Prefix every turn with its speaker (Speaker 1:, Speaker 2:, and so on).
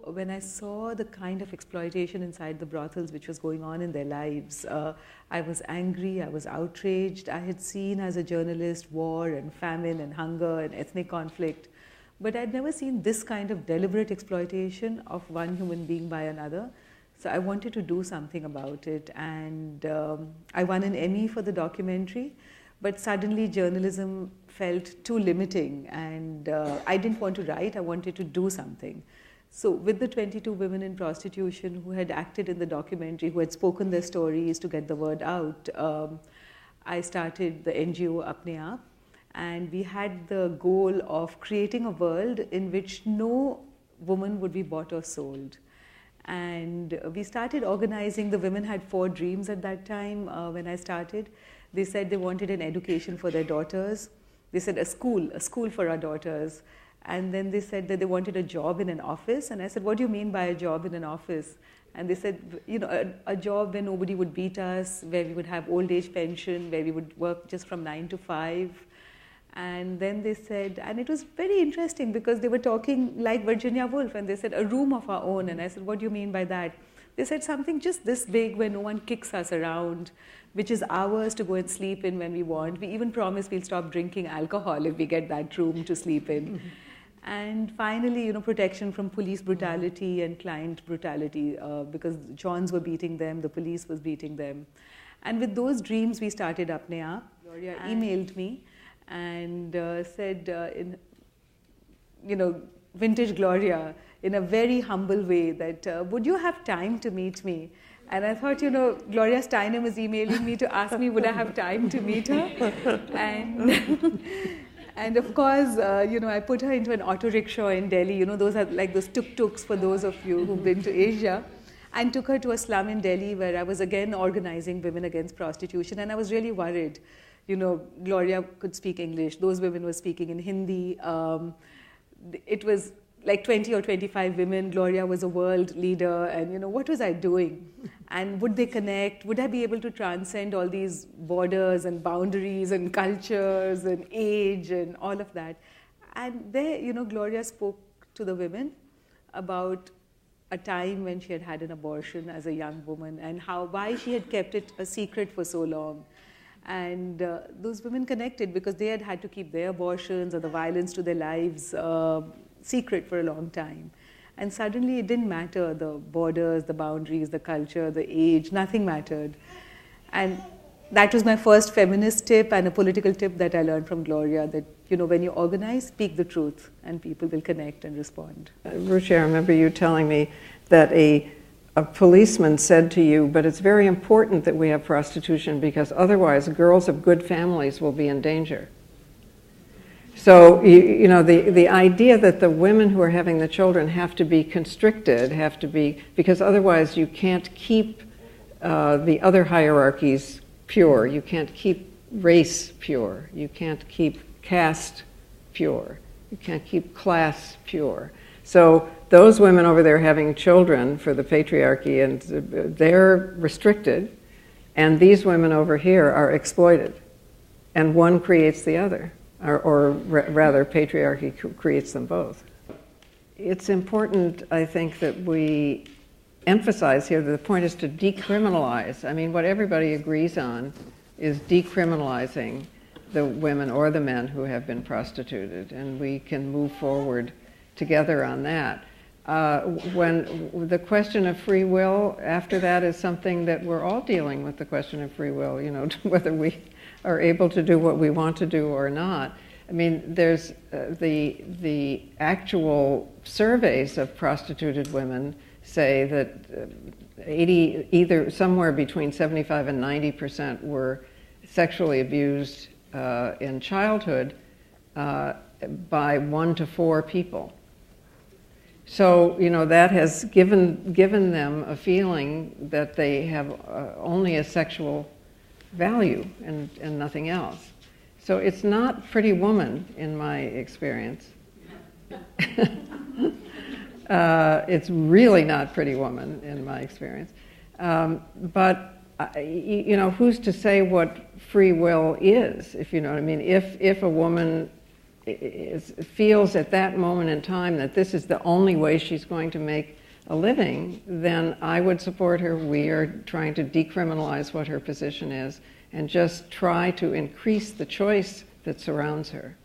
Speaker 1: when I saw the kind of exploitation inside the brothels which was going on in their lives, I was angry, I was outraged. I had seen as a journalist war and famine and hunger and ethnic conflict, but I'd never seen this kind of deliberate exploitation of one human being by another. So I wanted to do something about it, and I won an Emmy for the documentary, but suddenly journalism felt too limiting, and I didn't want to write, I wanted to do something. So with the 22 women in prostitution who had acted in the documentary, who had spoken their stories to get the word out, I started the NGO Apne Aap, and we had the goal of creating a world in which no woman would be bought or sold. And we started organizing. The women had 4 dreams at that time when I started. They said they wanted an education for their daughters. They said a school for our daughters. And then they said that they wanted a job in an office. And I said, what do you mean by a job in an office? And they said, you know, a job where nobody would beat us, where we would have old age pension, where we would work just from 9 to 5. And then they said, and it was very interesting because they were talking like Virginia Woolf, and they said, a room of our own. And I said, what do you mean by that? They said something just this big where no one kicks us around, which is ours to go and sleep in when we want. We even promise we'll stop drinking alcohol if we get that room to sleep in. Mm-hmm. And finally, you know, protection from police brutality and client brutality, because Johns were beating them, the police was beating them. And with those dreams, we started Apne Aap. Gloria emailed me and said, vintage Gloria, in a very humble way, that would you have time to meet me? And I thought, you know, Gloria Steinem was emailing me to ask me would I have time to meet her. And of course, I put her into an auto rickshaw in Delhi. You know, those are like those tuk-tuks for those of you who've been to Asia. And took her to a slum in Delhi where I was again organizing women against prostitution. And I was really worried. You know, Gloria could speak English. Those women were speaking in Hindi. It was like 20 or 25 women. Gloria was a world leader. And, you know, what was I doing? And would they connect? Would I be able to transcend all these borders and boundaries and cultures and age and all of that? And there, you know, Gloria spoke to the women about a time when she had had an abortion as a young woman and why she had kept it a secret for so long. And those women connected because they had had to keep their abortions or the violence to their lives secret for a long time. And suddenly it didn't matter, the borders, the boundaries, the culture, the age, nothing mattered. And that was my first feminist tip and a political tip that I learned from Gloria, that, you know, when you organize, speak the truth and people will connect and respond.
Speaker 2: Ruchira, I remember you telling me that a policeman said to you, but it's very important that we have prostitution because otherwise girls of good families will be in danger. So, you know, the idea that the women who are having the children have to be constricted, because otherwise you can't keep the other hierarchies pure. You can't keep race pure. You can't keep caste pure. You can't keep class pure. So those women over there having children for the patriarchy, and they're restricted, and these women over here are exploited, and one creates the other, or rather patriarchy creates them both. It's important, I think, that we emphasize here that the point is to decriminalize. I mean, what everybody agrees on is decriminalizing the women or the men who have been prostituted, and we can move forward together on that. When the question of free will after that is something that we're all dealing with, the question of free will, you know, whether we are able to do what we want to do or not. I mean, there's the actual surveys of prostituted women say that either somewhere between 75 and 90% were sexually abused in childhood by 1 to 4 people. So, you know, that has given them a feeling that they have only a sexual value and nothing else. So it's not Pretty Woman in my experience. It's really not Pretty Woman in my experience. But, you know, who's to say what free will is, if you know what I mean? If a woman feels at that moment in time that this is the only way she's going to make a living, then I would support her. We are trying to decriminalize what her position is and just try to increase the choice that surrounds her.